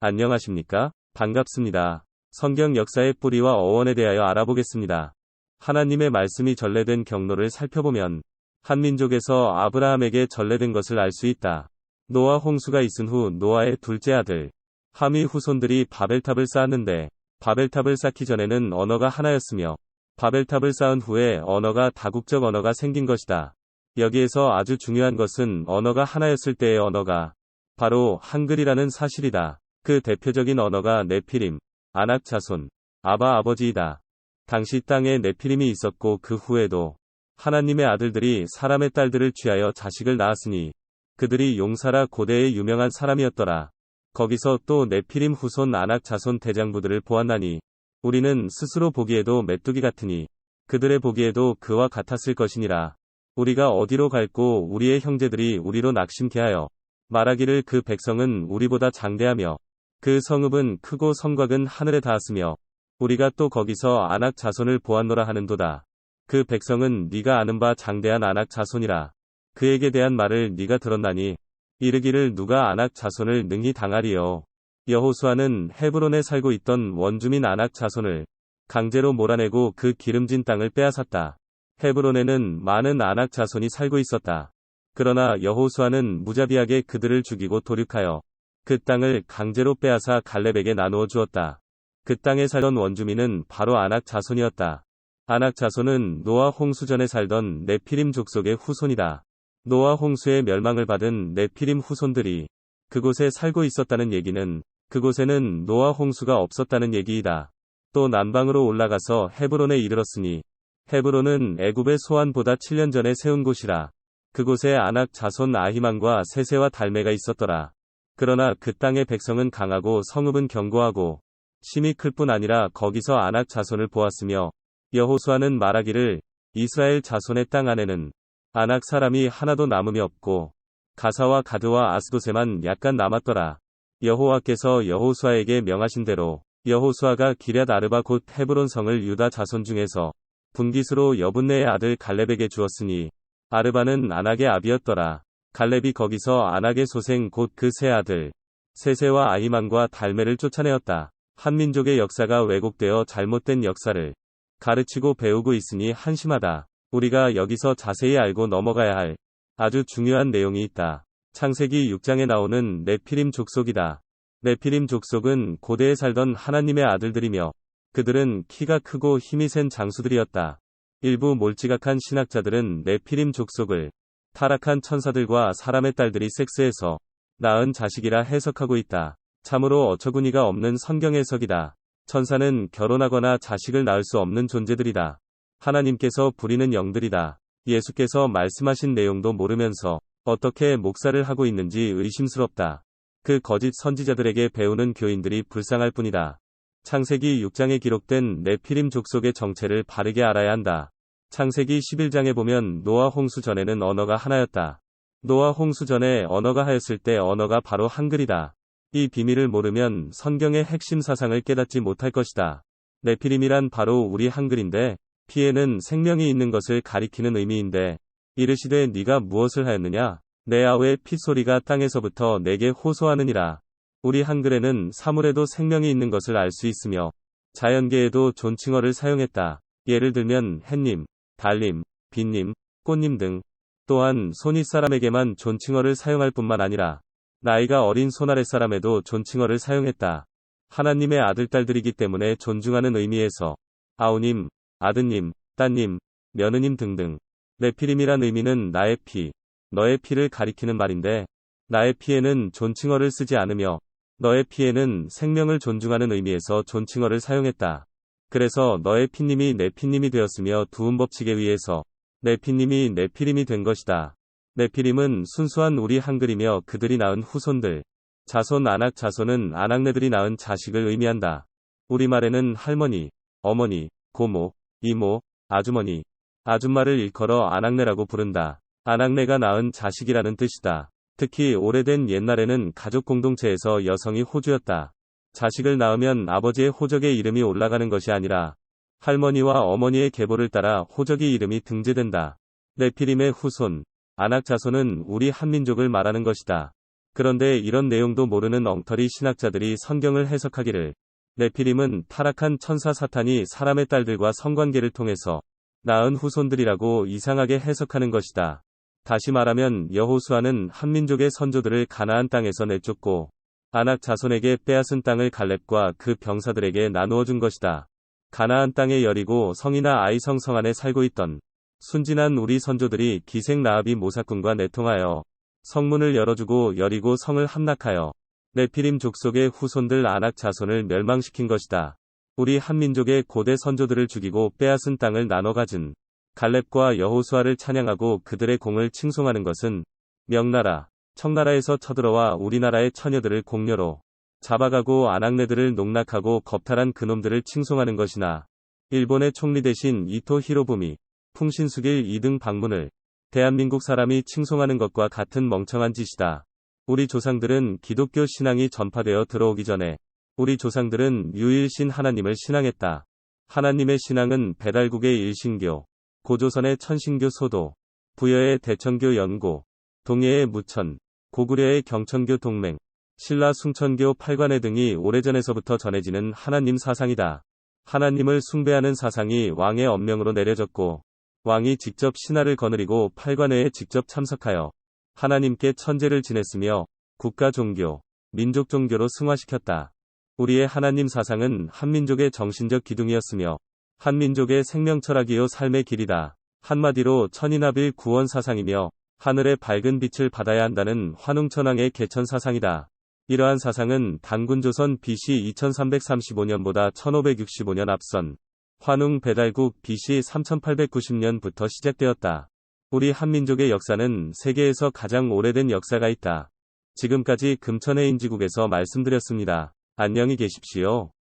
안녕하십니까? 반갑습니다. 성경 역사의 뿌리와 어원에 대하여 알아보겠습니다. 하나님의 말씀이 전래된 경로를 살펴보면 한 민족에서 아브라함에게 전래된 것을 알 수 있다. 노아 홍수가 있은 후 노아의 둘째 아들 함의 후손들이 바벨탑을 쌓았는데 바벨탑을 쌓기 전에는 언어가 하나였으며 바벨탑을 쌓은 후에 언어가 다국적 언어가 생긴 것이다. 여기에서 아주 중요한 것은 언어가 하나였을 때의 언어가 바로 한글이라는 사실이다. 그 대표적인 언어가 네피림, 아낙 자손, 아바 아버지이다. 당시 땅에 네피림이 있었고 그 후에도 하나님의 아들들이 사람의 딸들을 취하여 자식을 낳았으니 그들이 용사라 고대의 유명한 사람이었더라. 거기서 또 네피림 후손 아낙 자손 대장부들을 보았나니 우리는 스스로 보기에도 메뚜기 같으니 그들의 보기에도 그와 같았을 것이니라. 우리가 어디로 갈고 우리의 형제들이 우리로 낙심케 하여 말하기를 그 백성은 우리보다 장대하며 그 성읍은 크고 성곽은 하늘에 닿았으며 우리가 또 거기서 아낙 자손을 보았노라 하는도다. 그 백성은 네가 아는 바 장대한 아낙 자손이라. 그에게 대한 말을 네가 들었나니 이르기를 누가 아낙 자손을 능히 당하리요. 여호수아는 헤브론에 살고 있던 원주민 아낙 자손을 강제로 몰아내고 그 기름진 땅을 빼앗았다. 헤브론에는 많은 아낙 자손이 살고 있었다. 그러나 여호수아는 무자비하게 그들을 죽이고 도륙하여 그 땅을 강제로 빼앗아 갈렙에게 나누어 주었다. 그 땅에 살던 원주민은 바로 아낙 자손이었다. 아낙 자손은 노아 홍수 전에 살던 네피림 족속의 후손이다. 노아 홍수의 멸망을 받은 네피림 후손들이 그곳에 살고 있었다는 얘기는 그곳에는 노아 홍수가 없었다는 얘기이다. 또 남방으로 올라가서 헤브론에 이르렀으니 헤브론은 애굽의 소안보다 7년 전에 세운 곳이라. 그곳에 아낙 자손 아히만과 세세와 달메가 있었더라. 그러나 그 땅의 백성은 강하고 성읍은 견고하고 심이 클 뿐 아니라 거기서 아낙 자손을 보았으며 여호수아는 말하기를 이스라엘 자손의 땅 안에는 아낙 사람이 하나도 남음이 없고 가사와 가드와 아스도세만 약간 남았더라. 여호와께서 여호수아에게 명하신 대로 여호수아가 기럇 아르바 곧 헤브론 성을 유다 자손 중에서 분깃으로 여분네의 아들 갈렙에게 주었으니 아르바는 아낙의 아비였더라. 갈렙이 거기서 아낙의 소생 곧 그 세 아들 세세와 아히만과 달메를 쫓아내었다. 한 민족의 역사가 왜곡되어 잘못된 역사를 가르치고 배우고 있으니 한심하다. 우리가 여기서 자세히 알고 넘어가야 할 아주 중요한 내용이 있다. 창세기 6장에 나오는 네피림 족속이다. 네피림 족속은 고대에 살던 하나님의 아들들이며 그들은 키가 크고 힘이 센 장수들이었다. 일부 몰지각한 신학자들은 네피림 족속을 타락한 천사들과 사람의 딸들이 섹스해서 낳은 자식이라 해석하고 있다. 참으로 어처구니가 없는 성경 해석이다. 천사는 결혼하거나 자식을 낳을 수 없는 존재들이다. 하나님께서 부리는 영들이다. 예수께서 말씀하신 내용도 모르면서 어떻게 목사를 하고 있는지 의심스럽다. 그 거짓 선지자들에게 배우는 교인들이 불쌍할 뿐이다. 창세기 6장에 기록된 네피림 족속의 정체를 바르게 알아야 한다. 창세기 11장에 보면 노아 홍수 전에는 언어가 하나였다. 노아 홍수 전에 언어가 하였을 때 언어가 바로 한글이다. 이 비밀을 모르면 성경의 핵심 사상을 깨닫지 못할 것이다. 네피림이란 바로 우리 한글인데 피에는 생명이 있는 것을 가리키는 의미인데 이르시되 네가 무엇을 하였느냐? 내 아우의 핏소리가 땅에서부터 내게 호소하느니라. 우리 한글에는 사물에도 생명이 있는 것을 알 수 있으며 자연계에도 존칭어를 사용했다. 예를 들면 햇님, 달님, 빛님, 꽃님 등 또한 손윗 사람에게만 존칭어를 사용할 뿐만 아니라 나이가 어린 손아랫사람에도 존칭어를 사용했다. 하나님의 아들딸들이기 때문에 존중하는 의미에서 아우님, 아드님, 따님, 며느님 등등. 네피림이란 의미는 나의 피, 너의 피를 가리키는 말인데 나의 피에는 존칭어를 쓰지 않으며 너의 피에는 생명을 존중하는 의미에서 존칭어를 사용했다. 그래서 너의 피님이 내 피님이 되었으며 두음 법칙에 의해서 내 피님이 네피림이 된 것이다. 네피림은 순수한 우리 한글이며 그들이 낳은 후손들, 자손 아낙 자손은 아낙네들이 낳은 자식을 의미한다. 우리말에는 할머니, 어머니, 고모, 이모, 아주머니, 아줌마를 일컬어 아낙네라고 부른다. 아낙네가 낳은 자식이라는 뜻이다. 특히 오래된 옛날에는 가족 공동체에서 여성이 호주였다. 자식을 낳으면 아버지의 호적의 이름이 올라가는 것이 아니라 할머니와 어머니의 계보를 따라 호적의 이름이 등재된다. 네피림의 후손, 아낙 자손은 우리 한민족을 말하는 것이다. 그런데 이런 내용도 모르는 엉터리 신학자들이 성경을 해석하기를 네피림은 타락한 천사 사탄이 사람의 딸들과 성관계를 통해서 낳은 후손들이라고 이상하게 해석하는 것이다. 다시 말하면 여호수아는 한민족의 선조들을 가나안 땅에서 내쫓고 아낙 자손에게 빼앗은 땅을 갈렙과 그 병사들에게 나누어 준 것이다. 가나안 땅의 여리고 성이나 아이성 성 안에 살고 있던 순진한 우리 선조들이 기생 라합이 모사꾼과 내통하여 성문을 열어주고 여리고 성을 함락하여 네피림 족속의 후손들 아낙 자손을 멸망시킨 것이다. 우리 한민족의 고대 선조들을 죽이고 빼앗은 땅을 나눠 가진 갈렙과 여호수아를 찬양하고 그들의 공을 칭송하는 것은 명나라, 청나라에서 쳐들어와 우리나라의 처녀들을 공녀로 잡아가고 아낙네들을 농락하고 겁탈한 그놈들을 칭송하는 것이나 일본의 총리 대신 이토 히로부미, 풍신수길 2등 방문을 대한민국 사람이 칭송하는 것과 같은 멍청한 짓이다. 우리 조상들은 기독교 신앙이 전파되어 들어오기 전에 우리 조상들은 유일신 하나님을 신앙했다. 하나님의 신앙은 배달국의 일신교, 고조선의 천신교 소도, 부여의 대천교 연고, 동해의 무천, 고구려의 경천교 동맹, 신라 숭천교 팔관회 등이 오래전에서부터 전해지는 하나님 사상이다. 하나님을 숭배하는 사상이 왕의 엄명으로 내려졌고 왕이 직접 신하를 거느리고 팔관회에 직접 참석하여 하나님께 천제를 지냈으며 국가 종교, 민족 종교로 승화시켰다. 우리의 하나님 사상은 한민족의 정신적 기둥이었으며 한민족의 생명 철학이요 삶의 길이다. 한마디로 천인합일 구원 사상이며 하늘의 밝은 빛을 받아야 한다는 환웅천왕의 개천 사상이다. 이러한 사상은 단군조선 BC 2335년보다 1565년 앞선 환웅 배달국 BC 3890년부터 시작되었다. 우리 한민족의 역사는 세계에서 가장 오래된 역사가 있다. 지금까지 금천의 인지국에서 말씀드렸습니다. 안녕히 계십시오.